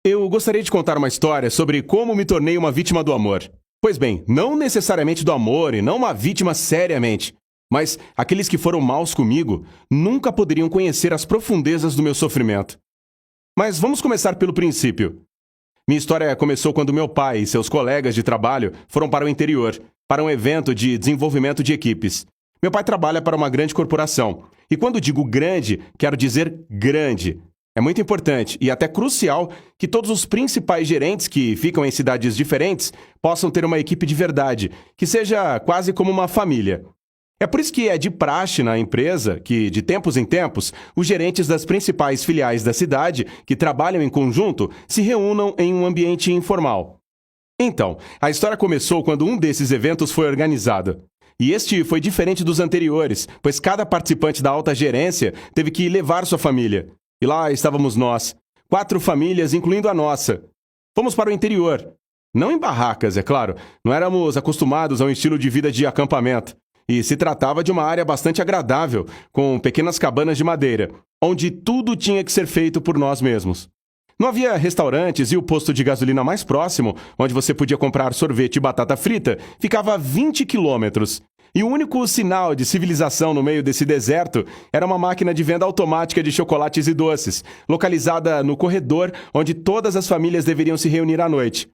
Eu gostaria de contar uma história sobre como me tornei uma vítima do amor. Pois bem, não necessariamente do amor e não uma vítima seriamente, mas aqueles que foram maus comigo nunca poderiam conhecer as profundezas do meu sofrimento. Mas vamos começar pelo princípio. Minha história começou quando meu pai e seus colegas de trabalho foram para o interior, para um evento de desenvolvimento de equipes. Meu pai trabalha para uma grande corporação, e quando digo grande, quero dizer grande. É muito importante e até crucial que todos os principais gerentes que ficam em cidades diferentes possam ter uma equipe de verdade, que seja quase como uma família. É por isso que é de praxe na empresa que, de tempos em tempos, os gerentes das principais filiais da cidade, que trabalham em conjunto, se reúnam em um ambiente informal. Então, a história começou quando um desses eventos foi organizado. E este foi diferente dos anteriores, pois cada participante da alta gerência teve que levar sua família. E lá estávamos nós, 4 famílias, incluindo a nossa. Fomos para o interior. Não em barracas, é claro. Não éramos acostumados a um estilo de vida de acampamento. E se tratava de uma área bastante agradável, com pequenas cabanas de madeira, onde tudo tinha que ser feito por nós mesmos. Não havia restaurantes e o posto de gasolina mais próximo, onde você podia comprar sorvete e batata frita, ficava a 20 quilômetros. E o único sinal de civilização no meio desse deserto era uma máquina de venda automática de chocolates e doces, localizada no corredor onde todas as famílias deveriam se reunir à noite.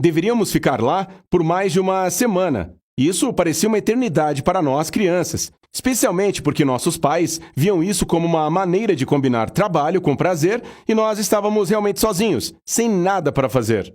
Deveríamos ficar lá por mais de uma semana. E isso parecia uma eternidade para nós, crianças, especialmente porque nossos pais viam isso como uma maneira de combinar trabalho com prazer e nós estávamos realmente sozinhos, sem nada para fazer.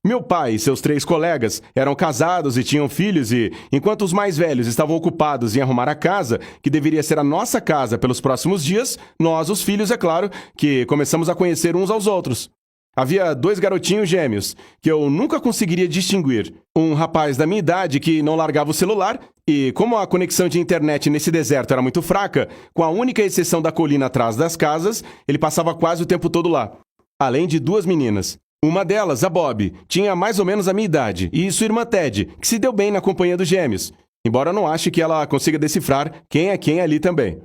Meu pai e seus 3 colegas eram casados e tinham filhos e, enquanto os mais velhos estavam ocupados em arrumar a casa, que deveria ser a nossa casa pelos próximos dias, nós, os filhos, é claro, que começamos a conhecer uns aos outros. Havia 2 garotinhos gêmeos, que eu nunca conseguiria distinguir. Um rapaz da minha idade que não largava o celular e, como a conexão de internet nesse deserto era muito fraca, com a única exceção da colina atrás das casas, ele passava quase o tempo todo lá. Além de 2 meninas. Uma delas, a Bob, tinha mais ou menos a minha idade, e sua irmã Ted, que se deu bem na companhia dos gêmeos, embora eu não ache que ela consiga decifrar quem é quem ali também.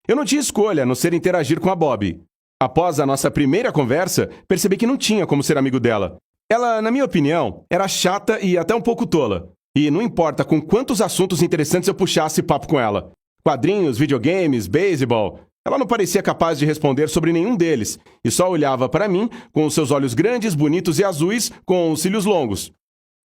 Eu não tinha escolha a não ser interagir com a Bob. Após a nossa primeira conversa, percebi que não tinha como ser amigo dela. Ela, na minha opinião, era chata e até um pouco tola. E não importa com quantos assuntos interessantes eu puxasse papo com ela. Quadrinhos, videogames, beisebol. Ela não parecia capaz de responder sobre nenhum deles, e só olhava para mim com os seus olhos grandes, bonitos e azuis, com os cílios longos.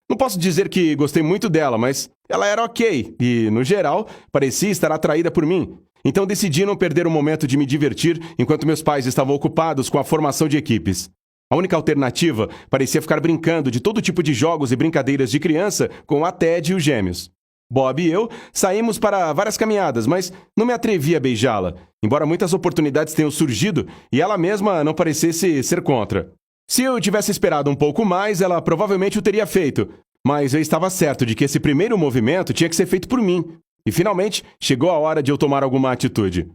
Não posso dizer que gostei muito dela, mas ela era ok, e, no geral, parecia estar atraída por mim. Então decidi não perder o momento de me divertir enquanto meus pais estavam ocupados com a formação de equipes. A única alternativa parecia ficar brincando de todo tipo de jogos e brincadeiras de criança com a Ted e os gêmeos. Bob e eu saímos para várias caminhadas, mas não me atrevi a beijá-la, embora muitas oportunidades tenham surgido e ela mesma não parecesse ser contra. Se eu tivesse esperado um pouco mais, ela provavelmente o teria feito, mas eu estava certo de que esse primeiro movimento tinha que ser feito por mim. E finalmente chegou a hora de eu tomar alguma atitude.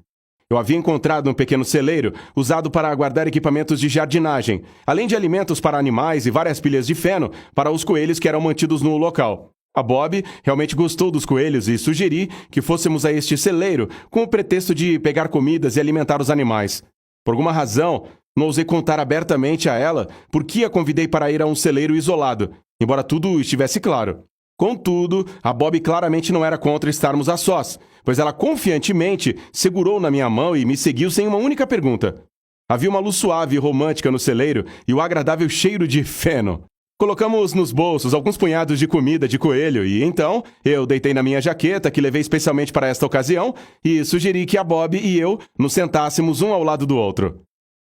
Eu havia encontrado um pequeno celeiro usado para guardar equipamentos de jardinagem, além de alimentos para animais e várias pilhas de feno para os coelhos que eram mantidos no local. A Bob realmente gostou dos coelhos e sugeri que fôssemos a este celeiro com o pretexto de pegar comidas e alimentar os animais. Por alguma razão, não ousei contar abertamente a ela por que a convidei para ir a um celeiro isolado, embora tudo estivesse claro. Contudo, a Bob claramente não era contra estarmos a sós, pois ela confiantemente segurou na minha mão e me seguiu sem uma única pergunta. Havia uma luz suave e romântica no celeiro e o agradável cheiro de feno. Colocamos nos bolsos alguns punhados de comida de coelho e, então, eu deitei na minha jaqueta, que levei especialmente para esta ocasião, e sugeri que a Bob e eu nos sentássemos um ao lado do outro.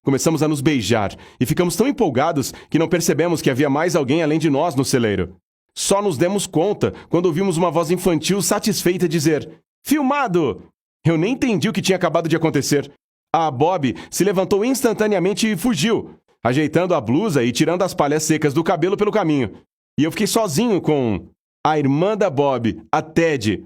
Começamos a nos beijar e ficamos tão empolgados que não percebemos que havia mais alguém além de nós no celeiro. Só nos demos conta quando ouvimos uma voz infantil satisfeita dizer: "Filmado!" Eu nem entendi o que tinha acabado de acontecer. A Bob se levantou instantaneamente e fugiu, ajeitando a blusa e tirando as palhas secas do cabelo pelo caminho. E eu fiquei sozinho com a irmã da Bob, a Ted.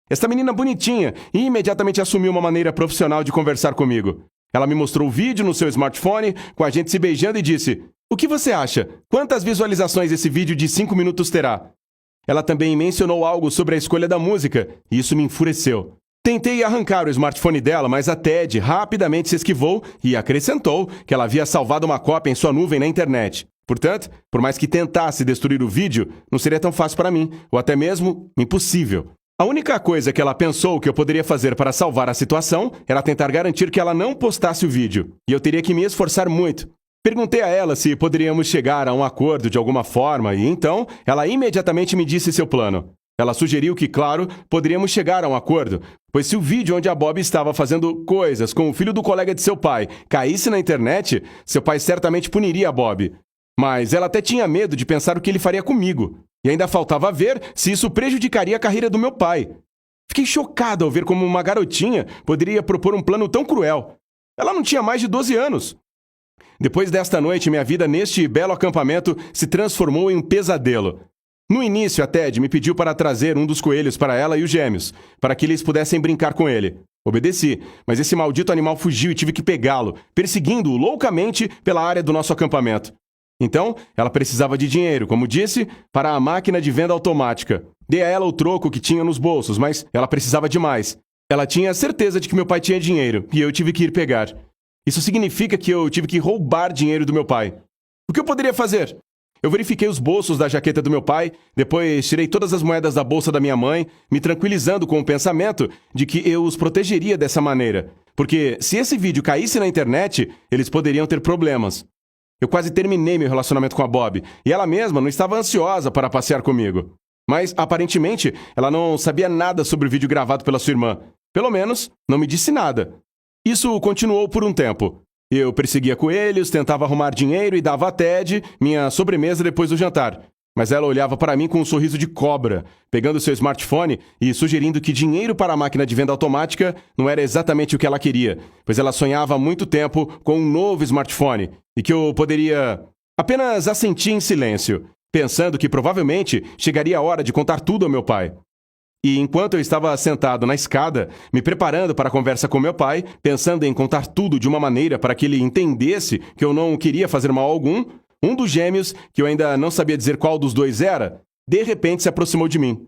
Esta menina bonitinha e imediatamente assumiu uma maneira profissional de conversar comigo. Ela me mostrou o vídeo no seu smartphone, com a gente se beijando e disse: "O que você acha? Quantas visualizações esse vídeo de 5 minutos terá?" Ela também mencionou algo sobre a escolha da música, e isso me enfureceu. Tentei arrancar o smartphone dela, mas a Ted rapidamente se esquivou e acrescentou que ela havia salvado uma cópia em sua nuvem na internet. Portanto, por mais que tentasse destruir o vídeo, não seria tão fácil para mim, ou até mesmo impossível. A única coisa que ela pensou que eu poderia fazer para salvar a situação era tentar garantir que ela não postasse o vídeo, e eu teria que me esforçar muito. Perguntei a ela se poderíamos chegar a um acordo de alguma forma, e então ela imediatamente me disse seu plano. Ela sugeriu que, claro, poderíamos chegar a um acordo, pois se o vídeo onde a Bob estava fazendo coisas com o filho do colega de seu pai caísse na internet, seu pai certamente puniria a Bob. Mas ela até tinha medo de pensar o que ele faria comigo. E ainda faltava ver se isso prejudicaria a carreira do meu pai. Fiquei chocado ao ver como uma garotinha poderia propor um plano tão cruel. Ela não tinha mais de 12 anos. Depois desta noite, minha vida neste belo acampamento se transformou em um pesadelo. No início, a Ted me pediu para trazer um dos coelhos para ela e os gêmeos, para que eles pudessem brincar com ele. Obedeci, mas esse maldito animal fugiu e tive que pegá-lo, perseguindo-o loucamente pela área do nosso acampamento. Então, ela precisava de dinheiro, como disse, para a máquina de venda automática. Dei a ela o troco que tinha nos bolsos, mas ela precisava de mais. Ela tinha certeza de que meu pai tinha dinheiro, e eu tive que ir pegar. Isso significa que eu tive que roubar dinheiro do meu pai. O que eu poderia fazer? Eu verifiquei os bolsos da jaqueta do meu pai, depois tirei todas as moedas da bolsa da minha mãe, me tranquilizando com o pensamento de que eu os protegeria dessa maneira. Porque se esse vídeo caísse na internet, eles poderiam ter problemas. Eu quase terminei meu relacionamento com a Bob, e ela mesma não estava ansiosa para passear comigo. Mas, aparentemente, ela não sabia nada sobre o vídeo gravado pela sua irmã. Pelo menos, não me disse nada. Isso continuou por um tempo. Eu perseguia coelhos, tentava arrumar dinheiro e dava a Ted minha sobremesa depois do jantar. Mas ela olhava para mim com um sorriso de cobra, pegando seu smartphone e sugerindo que dinheiro para a máquina de venda automática não era exatamente o que ela queria, pois ela sonhava há muito tempo com um novo smartphone e que eu poderia apenas assentir em silêncio, pensando que provavelmente chegaria a hora de contar tudo ao meu pai. E enquanto eu estava sentado na escada, me preparando para a conversa com meu pai, pensando em contar tudo de uma maneira para que ele entendesse que eu não queria fazer mal algum, um dos gêmeos, que eu ainda não sabia dizer qual dos dois era, de repente se aproximou de mim.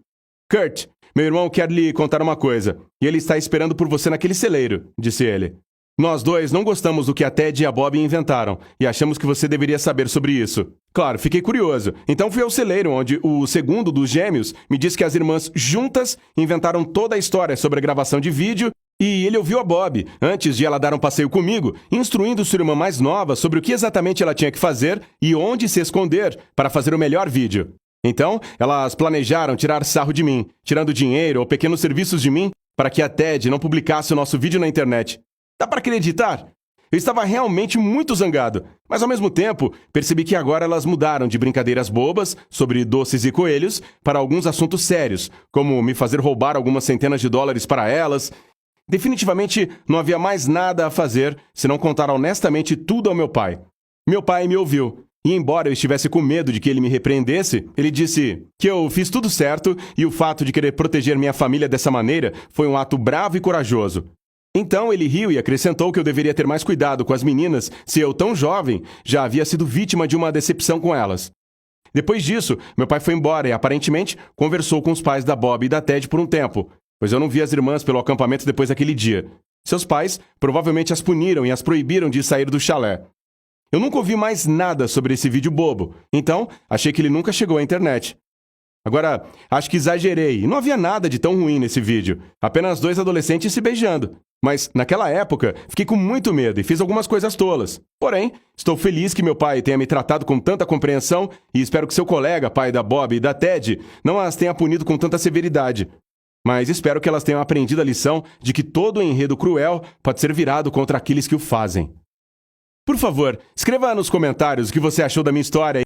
Kurt, meu irmão quer lhe contar uma coisa, e ele está esperando por você naquele celeiro, disse ele. Nós dois não gostamos do que a Ted e a Bob inventaram, e achamos que você deveria saber sobre isso. Claro, fiquei curioso. Então fui ao celeiro, onde o segundo dos gêmeos me disse que as irmãs juntas inventaram toda a história sobre a gravação de vídeo, e ele ouviu a Bob, antes de ela dar um passeio comigo, instruindo sua irmã mais nova sobre o que exatamente ela tinha que fazer e onde se esconder para fazer o melhor vídeo. Então, elas planejaram tirar sarro de mim, tirando dinheiro ou pequenos serviços de mim para que a Ted não publicasse o nosso vídeo na internet. Dá para acreditar? Eu estava realmente muito zangado, mas ao mesmo tempo percebi que agora elas mudaram de brincadeiras bobas sobre doces e coelhos para alguns assuntos sérios, como me fazer roubar algumas centenas de dólares para elas. Definitivamente não havia mais nada a fazer senão contar honestamente tudo ao meu pai. Meu pai me ouviu, e embora eu estivesse com medo de que ele me repreendesse, ele disse que eu fiz tudo certo e o fato de querer proteger minha família dessa maneira foi um ato bravo e corajoso. Então ele riu e acrescentou que eu deveria ter mais cuidado com as meninas se eu, tão jovem, já havia sido vítima de uma decepção com elas. Depois disso, meu pai foi embora e, aparentemente, conversou com os pais da Bob e da Ted por um tempo, pois eu não vi as irmãs pelo acampamento depois daquele dia. Seus pais provavelmente as puniram e as proibiram de sair do chalé. Eu nunca ouvi mais nada sobre esse vídeo bobo, então achei que ele nunca chegou à internet. Agora, acho que exagerei e não havia nada de tão ruim nesse vídeo, apenas dois adolescentes se beijando. Mas, naquela época, fiquei com muito medo e fiz algumas coisas tolas. Porém, estou feliz que meu pai tenha me tratado com tanta compreensão e espero que seu colega, pai da Bob e da Ted, não as tenha punido com tanta severidade. Mas espero que elas tenham aprendido a lição de que todo enredo cruel pode ser virado contra aqueles que o fazem. Por favor, escreva nos comentários o que você achou da minha história